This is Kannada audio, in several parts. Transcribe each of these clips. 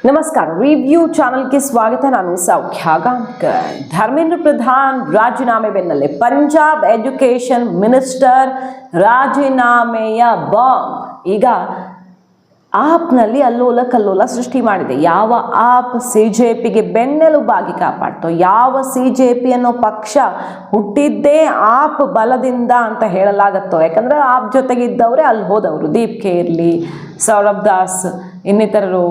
नमस्कार, रिव्यू चैनल के स्वागत है। ನಾನು ಸೌಖ್ಯ ಗಾಂವ್ಕರ್। ಧರ್ಮೇಂದ್ರ ಪ್ರಧಾನ್ ರಾಜೀನಾಮೆ ಬೆನ್ನಲ್ಲೇ ಪಂಜಾಬ್ ಎಜುಕೇಶನ್ ಮಿನಿಸ್ಟರ್ ರಾಜೀನಾಮೆಯ ಬಾಂಬ್ ಈಗ ಆಪ್ನಲ್ಲಿ ಅಲ್ಲೋಲ ಕಲ್ಲೋಲ ಸೃಷ್ಟಿ ಮಾಡಿದೆ. ಯಾವ ಆಪ್ ಸಿಜೆಪಿಗೆ ಬೆನ್ನೆಲುಬಾಗಿ ಕಾಪಾಡ್ತೋ, ಯಾವ ಸಿಜೆಪಿ ಅನ್ನೋ ಪಕ್ಷ ಹುಟ್ಟಿದ್ದೇ ಆಪ್ ಬಲದಿಂದ ಅಂತ ಹೇಳಲಾಗತ್ತೋ. ಯಾಕಂದ್ರೆ ಆಪ್ ಜೊತೆಗಿದ್ದವರೇ ಅಲ್ಲಿ ಹೋದವರು, ದೀಪ್ ಖೇರ್ಲಿ, ಸೌರಭ್ ದಾಸ್, ಇನ್ನಿತರರು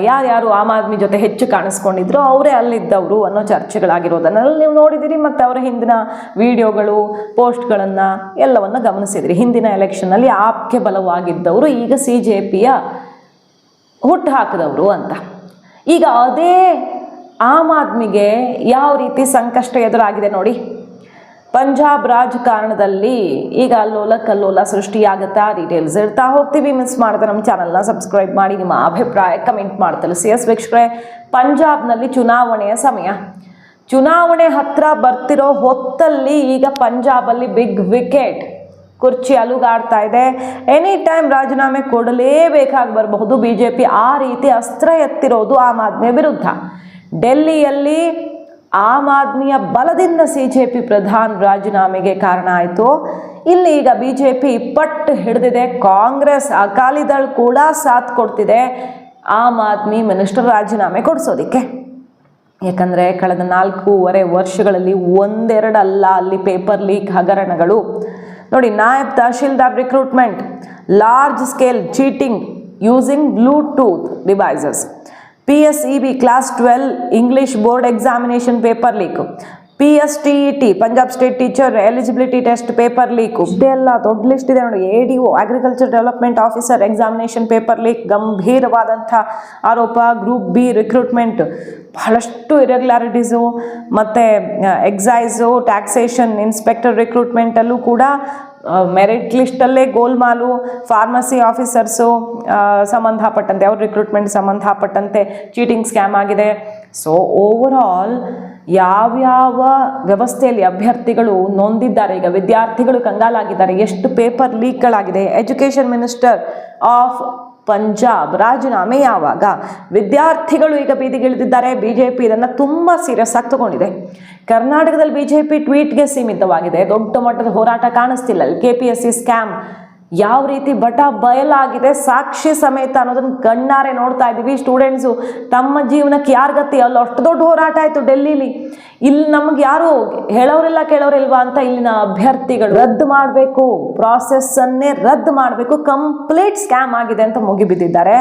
ಯಾರ್ಯಾರು ಆಮ್ ಆದ್ಮಿ ಜೊತೆ ಹೆಚ್ಚು ಕಾಣಿಸ್ಕೊಂಡಿದ್ರು ಅವರೇ ಅಲ್ಲಿದ್ದವರು ಅನ್ನೋ ಚರ್ಚೆಗಳಾಗಿರೋದನ್ನೆಲ್ಲ ನೀವು ನೋಡಿದಿರಿ. ಮತ್ತು ಅವರ ಹಿಂದಿನ ವಿಡಿಯೋಗಳು, ಪೋಸ್ಟ್ಗಳನ್ನು ಎಲ್ಲವನ್ನು ಗಮನಿಸಿದಿರಿ. ಹಿಂದಿನ ಎಲೆಕ್ಷನ್ನಲ್ಲಿ ಆಪ್ಗೆ ಬಲವಾಗಿದ್ದವರು ಈಗ ಸಿಜೆಪಿಯ ಹುಟ್ಟು ಹಾಕಿದವರು ಅಂತ. ಈಗ ಅದೇ ಆಮ್ ಆದ್ಮಿಗೆ ಯಾವ ರೀತಿ ಸಂಕಷ್ಟ ಎದುರಾಗಿದೆ ನೋಡಿ. ಪಂಜಾಬ್ ರಾಜಕಾರಣದಲ್ಲಿ ಈಗ ಅಲ್ಲೋಲ ಕಲ್ಲೋಲ ಸೃಷ್ಟಿಯಾಗುತ್ತಾ, ಡೀಟೇಲ್ಸ್ ಇರ್ತಾ ಹೋಗ್ತೀವಿ. ಮಿಸ್ ಮಾಡಿದ್ರೆ ನಮ್ಮ ಚಾನಲ್ನ ಸಬ್ಸ್ಕ್ರೈಬ್ ಮಾಡಿ, ನಿಮ್ಮ ಅಭಿಪ್ರಾಯ ಕಮೆಂಟ್ ಮಾಡಿ ತಿಳಿಸಿ. ವೀಕ್ಷಕರೇ, ಪಂಜಾಬ್ನಲ್ಲಿ ಚುನಾವಣೆಯ ಸಮಯ, ಚುನಾವಣೆ ಹತ್ರ ಬರ್ತಿರೋ ಹೊತ್ತಲ್ಲಿ ಈಗ ಪಂಜಾಬಲ್ಲಿ ಬಿಗ್ ವಿಕೆಟ್, ಕುರ್ಚಿ ಅಲುಗಾಡ್ತಾ ಇದೆ. ಎನಿ ಟೈಮ್ ರಾಜೀನಾಮೆ ಕೊಡಲೇಬೇಕಾಗಿ ಬರಬಹುದು ಬಿಜೆಪಿ. ಆ ರೀತಿ ಅಸ್ತ್ರ ಎತ್ತಿರೋದು ಆಮ್ ಆದ್ಮಿ ವಿರುದ್ಧ. ಡೆಲ್ಲಿಯಲ್ಲಿ ಆಮ್ ಆದ್ಮಿಯ ಬಲದಿಂದ ಸಿಜೆಪಿ ಪ್ರಧಾನ್ ರಾಜೀನಾಮೆಗೆ ಕಾರಣ ಆಯಿತು. ಇಲ್ಲಿ ಈಗ ಬಿಜೆಪಿ ಪಟ್ಟು ಹಿಡಿದಿದೆ. ಕಾಂಗ್ರೆಸ್, ಅಕಾಲಿದಳ ಕೂಡ ಸಾಥ್ ಕೊಡ್ತಿದೆ ಆಮ್ ಆದ್ಮಿ ಮಿನಿಸ್ಟರ್ ರಾಜೀನಾಮೆ ಕೊಡಿಸೋದಕ್ಕೆ. ಯಾಕಂದರೆ ಕಳೆದ 4.5 ವರ್ಷಗಳಲ್ಲಿ ಒಂದೆರಡಲ್ಲ ಅಲ್ಲಿ ಪೇಪರ್ ಲೀಕ್ ಹಗರಣಗಳು ನೋಡಿ. Naib tehsildar recruitment, large scale cheating using Bluetooth devices, PSEB class 12 English board examination paper leak, PSTET Punjab state teacher eligibility test paper leak, ಇದೆಲ್ಲ ದೊಡ್ಡ ಲಿಸ್ಟ್ ಇದೆ ನೋಡಿ. ADO agriculture development officer examination paper leak, ಗಂಭೀರವಾದಂಥ ಆರೋಪ. ಗ್ರೂಪ್ ಬಿ ರಿಕ್ರೂಟ್ಮೆಂಟ್ ಬಹಳಷ್ಟು ಇರೆಗ್ಯುಲಾರಿಟೀಸು, ಮತ್ತು ಎಕ್ಸೈಸು, ಟ್ಯಾಕ್ಸೇಷನ್ ಇನ್ಸ್ಪೆಕ್ಟರ್ ರಿಕ್ರೂಟ್ಮೆಂಟಲ್ಲೂ ಕೂಡ ಮೆರಿಟ್ ಲಿಸ್ಟಲ್ಲೇ ಗೋಲ್ಮಾಲು. ಫಾರ್ಮಸಿ ಆಫೀಸರ್ಸು ಸಂಬಂಧಪಟ್ಟಂತೆ, ಅವ್ರ ರಿಕ್ರೂಟ್ಮೆಂಟ್ ಸಂಬಂಧಪಟ್ಟಂತೆ ಚೀಟಿಂಗ್ ಸ್ಕ್ಯಾಮ್ ಆಗಿದೆ. ಸೊ ಓವರಾಲ್ ಯಾವ್ಯಾವ ವ್ಯವಸ್ಥೆಯಲ್ಲಿ ಅಭ್ಯರ್ಥಿಗಳು ನೊಂದಿದ್ದಾರೆ, ಈಗ ವಿದ್ಯಾರ್ಥಿಗಳು ಕಂಗಾಲಾಗಿದ್ದಾರೆ, ಎಷ್ಟು ಪೇಪರ್ ಲೀಕ್ಗಳಾಗಿದೆ. ಎಜುಕೇಷನ್ ಮಿನಿಸ್ಟರ್ ಆಫ್ ಪಂಜಾಬ್ ರಾಜೀನಾಮೆ ಯಾವಾಗ? ವಿದ್ಯಾರ್ಥಿಗಳು ಈಗ ಬೀದಿಗಿಳಿದಿದ್ದಾರೆ. ಬಿಜೆಪಿ ಇದನ್ನು ತುಂಬ ಸೀರಿಯಸ್ ಆಗಿ ತಗೊಂಡಿದೆ. ಕರ್ನಾಟಕದಲ್ಲಿ ಬಿಜೆಪಿ ಟ್ವೀಟ್ಗೆ ಸೀಮಿತವಾಗಿದೆ. ದೊಡ್ಡ ಮಟ್ಟದ ಹೋರಾಟ ಕಾಣಿಸ್ತಿಲ್ಲ. KPSC ಸ್ಕ್ಯಾಮ್ ಯಾವ ರೀತಿ ಬಟ ಬಯಲಾಗಿದೆ, ಸಾಕ್ಷಿ ಸಮೇತ ಅನ್ನೋದನ್ನು ಕಣ್ಣಾರೆ ನೋಡ್ತಾ ಇದ್ದೀವಿ. ಸ್ಟೂಡೆಂಟ್ಸು ತಮ್ಮ ಜೀವನಕ್ಕೆ ಯಾರ ಗತಿ, ಅಲ್ಲಿ ಅಷ್ಟು ದೊಡ್ಡ ಹೋರಾಟ ಆಯಿತು ಡೆಲ್ಲಿಲಿ. ಇಲ್ಲಿ ನಮ್ಗೆ ಯಾರು ಹೇಳೋರಿಲ್ಲ ಕೇಳೋರಿಲ್ವಾ ಅಂತ ಇಲ್ಲಿನ ಅಭ್ಯರ್ಥಿಗಳು ರದ್ದು ಮಾಡಬೇಕು, ಪ್ರಾಸೆಸ್ಸನ್ನೇ ರದ್ದು ಮಾಡಬೇಕು, ಕಂಪ್ಲೀಟ್ ಸ್ಕ್ಯಾಮ್ ಆಗಿದೆ ಅಂತ ಮುಗಿಬಿದ್ದಿದ್ದಾರೆ.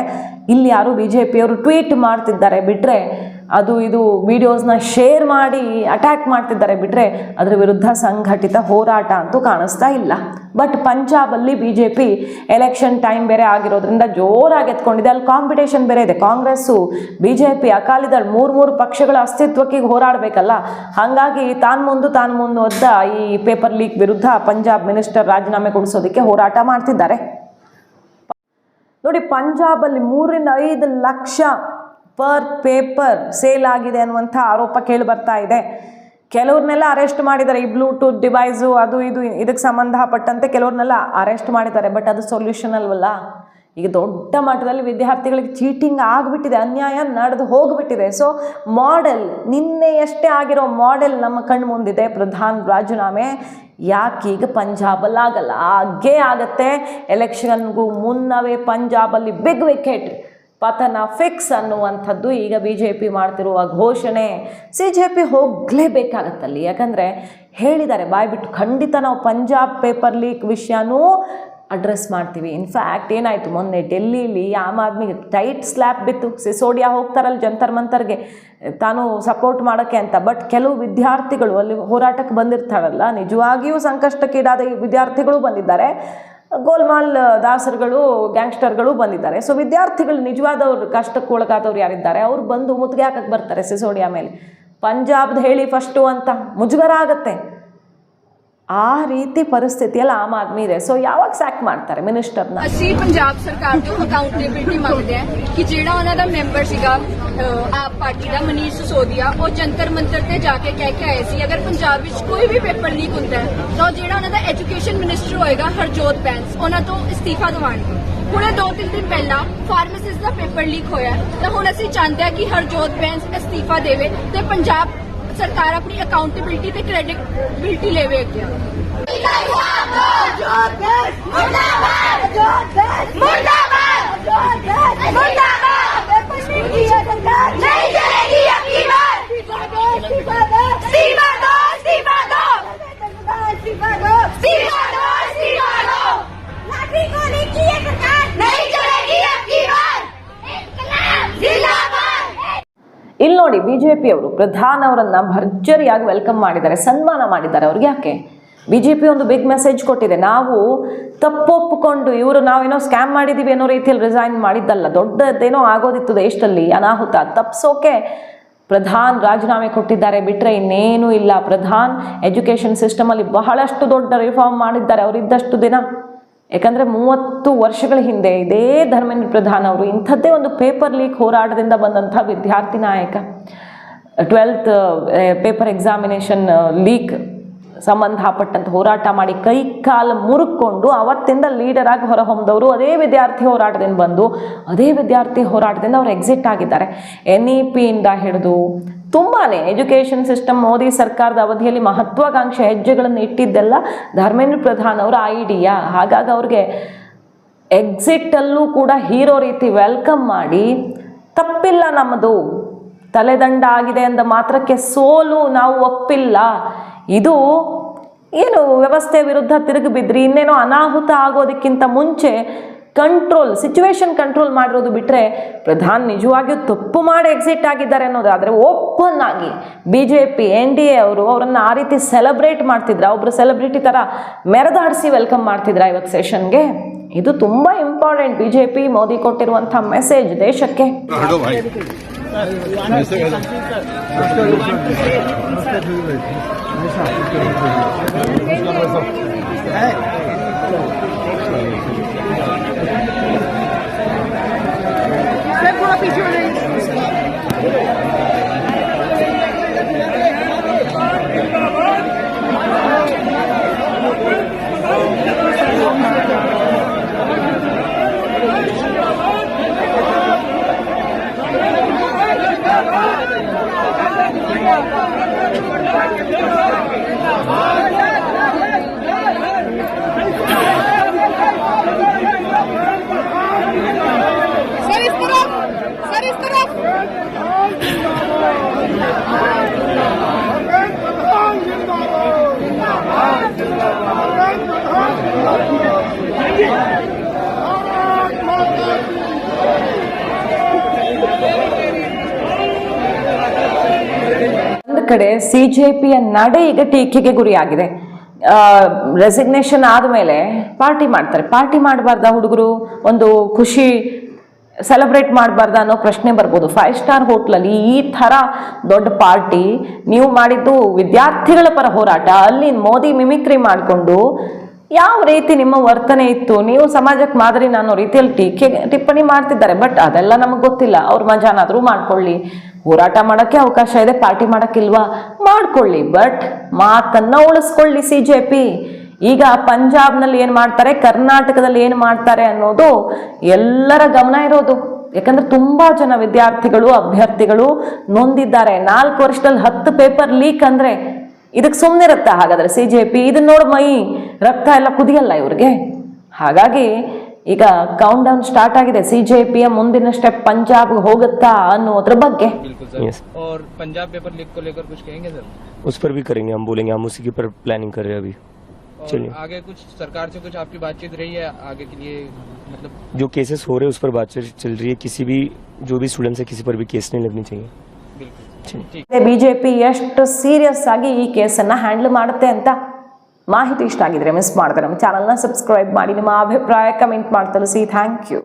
ಇಲ್ಲಿ ಯಾರು ಬಿಜೆಪಿಯವರು ಟ್ವೀಟ್ ಮಾಡ್ತಿದ್ದಾರೆ ಬಿಟ್ಟರೆ, ಅದು ಇದು ವಿಡಿಯೋಸ್ನ ಶೇರ್ ಮಾಡಿ ಅಟ್ಯಾಕ್ ಮಾಡ್ತಿದ್ದಾರೆ ಬಿಟ್ಟರೆ ಅದರ ವಿರುದ್ಧ ಸಂಘಟಿತ ಹೋರಾಟ ಅಂತೂ ಕಾಣಿಸ್ತಾ ಇಲ್ಲ. ಬಟ್ ಪಂಜಾಬಲ್ಲಿ ಬಿಜೆಪಿ ಎಲೆಕ್ಷನ್ ಟೈಮ್ ಬೇರೆ ಆಗಿರೋದ್ರಿಂದ ಜೋರಾಗಿ ಎತ್ಕೊಂಡಿದೆ. ಅಲ್ಲಿ ಕಾಂಪಿಟೇಷನ್ ಬೇರೆ ಇದೆ. ಕಾಂಗ್ರೆಸ್ಸು, ಬಿಜೆಪಿ, ಅಕಾಲಿದಳ ಮೂರು ಪಕ್ಷಗಳ ಅಸ್ತಿತ್ವಕ್ಕೆ ಹೋರಾಡಬೇಕಲ್ಲ. ಹಾಗಾಗಿ ತಾನು ಮುಂದು ಅದ್ದ ಈ ಪೇಪರ್ ಲೀಕ್ ವಿರುದ್ಧ ಪಂಜಾಬ್ ಮಿನಿಸ್ಟರ್ ರಾಜೀನಾಮೆ ಕೊಡಿಸೋದಕ್ಕೆ ಹೋರಾಟ ಮಾಡ್ತಿದ್ದಾರೆ ನೋಡಿ. ಪಂಜಾಬಲ್ಲಿ 3-5 ಲಕ್ಷ ಪರ್ ಪೇಪರ್ ಸೇಲ್ ಆಗಿದೆ ಅನ್ನುವಂಥ ಆರೋಪ ಕೇಳಿ ಬರ್ತಾ ಇದೆ. ಕೆಲವ್ರನ್ನೆಲ್ಲ ಅರೆಸ್ಟ್ ಮಾಡಿದ್ದಾರೆ. ಈ ಬ್ಲೂಟೂತ್ ಡಿವೈಸು ಅದು ಇದು ಇದಕ್ಕೆ ಸಂಬಂಧಪಟ್ಟಂತೆ ಕೆಲವ್ರನ್ನೆಲ್ಲ ಅರೆಸ್ಟ್ ಮಾಡಿದ್ದಾರೆ. ಬಟ್ ಅದು ಸೊಲ್ಯೂಷನ್ ಅಲ್ವಲ್ಲ. ಈಗ ದೊಡ್ಡ ಮಟ್ಟದಲ್ಲಿ ವಿದ್ಯಾರ್ಥಿಗಳಿಗೆ ಚೀಟಿಂಗ್ ಆಗಿಬಿಟ್ಟಿದೆ, ಅನ್ಯಾಯ ನಡೆದು ಹೋಗಿಬಿಟ್ಟಿದೆ. ಸೊ ಮಾಡೆಲ್, ನಿನ್ನೆಯಷ್ಟೇ ಆಗಿರೋ ಮಾಡೆಲ್ ನಮ್ಮ ಕಣ್ಣು ಮುಂದಿದೆ. ಪ್ರಧಾನ್ ರಾಜೀನಾಮೆ ಯಾಕೀಗ ಪಂಜಾಬಲ್ಲಿ ಆಗಲ್ಲ? ಆಗೇ ಆಗತ್ತೆ. ಎಲೆಕ್ಷನ್ಗೂ ಮುನ್ನವೇ ಪಂಜಾಬಲ್ಲಿ ಬಿಗ್ ವಿಕೆಟ್, ಪತನ ಫಿಕ್ಸ್ ಅನ್ನುವಂಥದ್ದು ಈಗ ಬಿಜೆಪಿ ಮಾಡ್ತಿರುವ ಘೋಷಣೆ. ಸಿಜೆಪಿ ಹೋಗಲೇಬೇಕಾಗತ್ತಲ್ಲಿ. ಯಾಕಂದರೆ ಹೇಳಿದ್ದಾರೆ ಬಾಯ್ಬಿಟ್ಟು, ಖಂಡಿತ ನಾವು ಪಂಜಾಬ್ ಪೇಪರ್ ಲೀಕ್ ವಿಷಯನೂ ಅಡ್ರೆಸ್ ಮಾಡ್ತೀವಿ. ಇನ್ಫ್ಯಾಕ್ಟ್ ಏನಾಯಿತು ಮೊನ್ನೆ ಡೆಲ್ಲಿಲಿ ಆಮ್ ಆದ್ಮಿಗೆ ಟೈಟ್ ಸ್ಲ್ಯಾಪ್ ಬಿತ್ತು. ಸಿಸೋಡಿಯಾ ಹೋಗ್ತಾರಲ್ಲ ಜಂತರ್ ಮಂತರ್ಗೆ ತಾನು ಸಪೋರ್ಟ್ ಮಾಡೋಕ್ಕೆ ಅಂತ. ಬಟ್ ಕೆಲವು ವಿದ್ಯಾರ್ಥಿಗಳು ಅಲ್ಲಿ ಹೋರಾಟಕ್ಕೆ ಬಂದಿರ್ತಾರಲ್ಲ, ನಿಜವಾಗಿಯೂ ಸಂಕಷ್ಟಕ್ಕೀಡಾದ ವಿದ್ಯಾರ್ಥಿಗಳು ಬಂದಿದ್ದಾರೆ. ಗೋಲ್ಮಾಲ್ ದಾಸರುಗಳು, ಗ್ಯಾಂಗ್ಸ್ಟರ್ಗಳು ಬಂದಿದ್ದಾರೆ. ಸೊ ವಿದ್ಯಾರ್ಥಿಗಳು ನಿಜವಾದವ್ರು, ಕಷ್ಟಕ್ಕೆ ಒಳಗಾದವ್ರು ಯಾರಿದ್ದಾರೆ ಅವ್ರು ಬಂದು ಮುತ್ತಿಗೆ ಹಾಕಕ್ಕೆ ಬರ್ತಾರೆ ಸಿಸೋಡಿಯಾ ಮೇಲೆ. ಪಂಜಾಬ್ದು ಹೇಳಿ ಫಸ್ಟು ಅಂತ ಮುಜುಗರ ಆಗತ್ತೆ. ಆ ರೀತಿ ಪರಿಸ್ಥಿತಿಯಲ್ಲಿ ಆಮ್ ಆದ್ಮಿ ಇದೆ. ಸೊ ಯಾವಾಗ ಸ್ಯಾಕ್ ಮಾಡ್ತಾರೆ ಮಿನಿಸ್ಟರ್ನ? ਅਸੀਂ ਪੰਜਾਬ ਸਰਕਾਰ ਤੋਂ ਅਕਾਊਂਟੇਬਿਲਟੀ ਮੰਗਦੇ ਆ ਕਿ ਜਿਹੜਾ ਉਹਨਾਂ ਦਾ ਮੈਂਬਰ ਸੀਗਾ ਆਪ ਪਾਰਟੀ ਦਾ ਮਨੀਸ਼ ਸਿਸੋਦੀਆ, ਉਹ ਜੰਤਰ ਮੰਤਰ ਤੇ ਜਾ ਕੇ ਕਹਿ ਕੇ ਆਏ ਸੀ ਅਗਰ ਪੰਜਾਬ ਵਿੱਚ ਕੋਈ ਵੀ ਪੇਪਰ ਲੀਕ ਹੁੰਦਾ ਹੈ ਤਾਂ ਜਿਹੜਾ ਉਹਨਾਂ ਦਾ ਐਜੂਕੇਸ਼ਨ ਮਿਨਿਸਟਰ ਹੋਏਗਾ ਹਰਜੋਤ ਬੈਂਸ, ਉਹਨਾਂ ਤੋਂ ਅਸਤੀਫਾ ਦਿਵਾਉਣਗੇ। ਹੁਣੇ 2-3 ਦਿਨ ਪਹਿਲਾਂ ਫਾਰਮਾਸਿਸਟ ਦਾ ਪੇਪਰ ਲੀਕ ਹੋਇਆ ਤਾਂ ਹੁਣ ਅਸੀਂ ਚਾਹੁੰਦੇ ਹਾਂ ਕਿ ਹਰਜੋਤ ਬੈਂਸ ਅਸਤੀਫਾ ਦੇਵੇ ਤੇ ਪੰਜਾਬ ਸਰਕਾਰ ਆਪਣੀ ਅਕਾਊਂਟੇਬਿਲਟੀ ਤੇ ਕ੍ਰੈਡਿਟਬਿਲਟੀ ਲੈਵੇ ਅੱਗੇ। ಇಲ್ಲಿ ನೋಡಿ ಬಿಜೆಪಿ ಅವರು ಪ್ರಧಾನ್ ಅವರನ್ನ ಭರ್ಜರಿಯಾಗಿ ವೆಲ್ಕಮ್ ಮಾಡಿದ್ದಾರೆ, ಸನ್ಮಾನ ಮಾಡಿದ್ದಾರೆ. ಅವ್ರಿಗೆ ಯಾಕೆ ಬಿಜೆಪಿ ಒಂದು ಬಿಗ್ ಮೆಸೇಜ್ ಕೊಟ್ಟಿದೆ, ನಾವು ತಪ್ಪೊಪ್ಪಿಕೊಂಡು ಇವರು ನಾವೇನೋ ಸ್ಕ್ಯಾಮ್ ಮಾಡಿದೀವಿ ಅನ್ನೋ ರೀತಿಯಲ್ಲಿ ರಿಸೈನ್ ಮಾಡಿದ್ದಲ್ಲ, ದೊಡ್ಡದೇನೋ ಆಗೋದಿತ್ತು ದೇಶದಲ್ಲಿ ಅನಾಹುತ, ತಪ್ಸೋಕೆ ಪ್ರಧಾನ್ ರಾಜೀನಾಮೆ ಕೊಟ್ಟಿದ್ದಾರೆ ಬಿಟ್ಟರೆ ಇನ್ನೇನೂ ಇಲ್ಲ. ಪ್ರಧಾನ್ ಎಜುಕೇಷನ್ ಸಿಸ್ಟಮಲ್ಲಿ ಬಹಳಷ್ಟು ದೊಡ್ಡ ರಿಫಾರ್ಮ್ ಮಾಡಿದ್ದಾರೆ ಅವರಿದ್ದಷ್ಟು ದಿನ. ಯಾಕಂದರೆ 30 ವರ್ಷಗಳ ಹಿಂದೆ ಇದೇ ಧರ್ಮೇಂದ್ರ ಪ್ರಧಾನ್ ಅವರು ಇಂಥದ್ದೇ ಒಂದು ಪೇಪರ್ ಲೀಕ್ ಹೋರಾಟದಿಂದ ಬಂದಂಥ ವಿದ್ಯಾರ್ಥಿ ನಾಯಕ. 12th ಪೇಪರ್ ಎಕ್ಸಾಮಿನೇಷನ್ ಲೀಕ್ ಸಂಬಂಧಪಟ್ಟಂತ ಹೋರಾಟ ಮಾಡಿ ಕೈ ಕಾಲು ಮುರುಕೊಂಡು ಅವತ್ತಿಂದ ಲೀಡರ್ ಆಗಿ ಹೊರಹೊಮ್ಮದವರು ಅದೇ ವಿದ್ಯಾರ್ಥಿ ಹೋರಾಟದಿಂದ ಬಂದು ಅದೇ ವಿದ್ಯಾರ್ಥಿ ಹೋರಾಟದಿಂದ ಅವರು ಎಕ್ಸಿಟ್ ಆಗಿದ್ದಾರೆ. NEP ಇಂದ ಹಿಡಿದು ತುಂಬಾ ಎಜುಕೇಷನ್ ಸಿಸ್ಟಮ್ ಮೋದಿ ಸರ್ಕಾರದ ಅವಧಿಯಲ್ಲಿ ಮಹತ್ವಾಕಾಂಕ್ಷೆ ಹೆಜ್ಜೆಗಳನ್ನು ಇಟ್ಟಿದ್ದೆಲ್ಲ ಧರ್ಮೇಂದ್ರ ಪ್ರಧಾನ್ ಅವರ ಐಡಿಯಾ. ಹಾಗಾಗಿ ಅವ್ರಿಗೆ ಎಕ್ಸಿಟಲ್ಲೂ ಕೂಡ ಹೀರೋ ರೀತಿ ವೆಲ್ಕಮ್ ಮಾಡಿ, ತಪ್ಪಿಲ್ಲ ನಮ್ಮದು, ತಲೆದಂಡ ಆಗಿದೆ ಅಂದ ಮಾತ್ರಕ್ಕೆ ಸೋಲು ನಾವು ಒಪ್ಪಿಲ್ಲ, ಇದು ಏನು ವ್ಯವಸ್ಥೆ ವಿರುದ್ಧ ತಿರುಗಿ ಬಿದ್ರಿ, ಇನ್ನೇನೋ ಅನಾಹುತ ಆಗೋದಕ್ಕಿಂತ ಮುಂಚೆ ಸಿಚುವೇಶನ್ ಕಂಟ್ರೋಲ್ ಮಾಡಿರೋದು ಬಿಟ್ಟರೆ ಪ್ರಧಾನ್ ನಿಜವಾಗಿಯೂ ತಪ್ಪು ಮಾಡಿ ಎಕ್ಸಿಟ್ ಆಗಿದ್ದಾರೆ ಅನ್ನೋದಾದರೆ ಓಪನ್ ಆಗಿ BJP NDA ಅವರನ್ನು ಆ ರೀತಿ ಸೆಲೆಬ್ರೇಟ್ ಮಾಡ್ತಿದ್ರ, ಒಬ್ಬರು ಸೆಲೆಬ್ರಿಟಿ ಥರ ಮೆರೆದಾಡಿಸಿ ವೆಲ್ಕಮ್ ಮಾಡ್ತಿದ್ರ ಇವತ್ತು ಸೆಷನ್ಗೆ. ಇದು ತುಂಬ ಇಂಪಾರ್ಟೆಂಟ್. BJP ಮೋದಿ ಕೊಟ್ಟಿರುವಂಥ ಮೆಸೇಜ್ ದೇಶಕ್ಕೆ. ಒಂದು ಕಡೆ CJPಯ ನಡೆ ಈಗ ಟೀಕೆಗೆ ಗುರಿಯಾಗಿದೆ. ರೆಸಿಗ್ನೇಷನ್ ಆದಮೇಲೆ ಪಾರ್ಟಿ ಮಾಡ್ತಾರೆ. ಪಾರ್ಟಿ ಮಾಡಬಾರ್ದ ಹುಡುಗರು, ಒಂದು ಖುಷಿ ಸೆಲೆಬ್ರೇಟ್ ಮಾಡಬಾರ್ದ ಅನ್ನೋ ಪ್ರಶ್ನೆ ಬರ್ಬೋದು. 5 ಸ್ಟಾರ್ ಹೋಟ್ಲಲ್ಲಿ ಈ ಥರ ದೊಡ್ಡ ಪಾರ್ಟಿ, ನೀವು ಮಾಡಿದ್ದು ವಿದ್ಯಾರ್ಥಿಗಳ ಪರ ಹೋರಾಟ, ಅಲ್ಲಿ ಮೋದಿ ಮಿಮಿಕ್ರಿ ಮಾಡಿಕೊಂಡು ಯಾವ ರೀತಿ ನಿಮ್ಮ ವರ್ತನೆ ಇತ್ತು, ನೀವು ಸಮಾಜಕ್ಕೆ ಮಾದರಿ ಅನ್ನೋ ರೀತಿಯಲ್ಲಿ ಟಿಪ್ಪಣಿ ಮಾಡ್ತಿದ್ದಾರೆ. ಬಟ್ ಅದೆಲ್ಲ ನಮಗೆ ಗೊತ್ತಿಲ್ಲ. ಅವ್ರ ಮಜಾನಾದರೂ ಮಾಡ್ಕೊಳ್ಳಿ, ಹೋರಾಟ ಮಾಡೋಕ್ಕೆ ಅವಕಾಶ ಇದೆ, ಪಾರ್ಟಿ ಮಾಡೋಕ್ಕಿಲ್ವಾ ಮಾಡ್ಕೊಳ್ಳಿ, ಬಟ್ ಮಾತನ್ನು ಉಳಿಸ್ಕೊಳ್ಳಿ. CJP ಈಗ ಪಂಜಾಬ್ನಲ್ಲಿ ಏನು ಮಾಡ್ತಾರೆ, ಕರ್ನಾಟಕದಲ್ಲಿ ಏನು ಮಾಡ್ತಾರೆ ಅನ್ನೋದು ಎಲ್ಲರ ಗಮನ ಇರೋದು. ಯಾಕಂದ್ರೆ ತುಂಬಾ ಜನ ವಿದ್ಯಾರ್ಥಿಗಳು ಅಭ್ಯರ್ಥಿಗಳು ನೊಂದಿದ್ದಾರೆ. 4 ವರ್ಷದಲ್ಲಿ 10 ಪೇಪರ್ ಲೀಕ್ ಅಂದ್ರೆ ಇದಕ್ಕೆ ಸುಮ್ಮನಿರುತ್ತಾ ಹಾಗಾದ್ರೆ CJP? ಇದನ್ನ ನೋಡಿ ಮೈ ರಕ್ತ ಎಲ್ಲ ಕುದಿಯಲ್ಲ ಇವ್ರಿಗೆ. ಹಾಗಾಗಿ ಈಗ ಕೌಂಟ್ ಡೌನ್ ಸ್ಟಾರ್ಟ್ ಆಗಿದೆ. CJPಯ ಮುಂದಿನ ಸ್ಟೆಪ್ पंजाब ಹೋಗುತ್ತಾ ಅನ್ನೋದ್ರ ಬಗ್ಗೆ. yes. और पंजाब पेपर लीक को लेकर कुछ कहेंगे सर? उस पर भी करेंगे, हम बोलेंगे, हम उसी के ऊपर प्लानिंग कर रहे हैं अभी. चलिए, आगे कुछ सरकार से कुछ आपकी बातचीत रही है आगे के लिए? मतलब जो केसेस हो रहे हैं उस पर बातचीत चल रही है. किसी भी जो भी स्टूडेंट्स है किसी पर भी केस नहीं लगनी चाहिए. BJP ಎಷ್ಟು ಸೀರಿಯಸ್ ಆಗಿ ಈ ಕೇಸನ್ನ ಹ್ಯಾಂಡಲ್ ಮಾಡುತ್ತೆ ಅಂತ ಮಾಹಿತಿ ಇಷ್ಟ ಆಗಿದ್ರೆ ಮಿಸ್ ಮಾಡಿದ್ರೆ ನಮ್ಮ ಚಾನಲ್ನ ಸಬ್ಸ್ಕ್ರೈಬ್ ಮಾಡಿ, ನಿಮ್ಮ ಅಭಿಪ್ರಾಯ ಕಮೆಂಟ್ ಮಾಡಿ ತಿಳಿಸಿ. Thank you.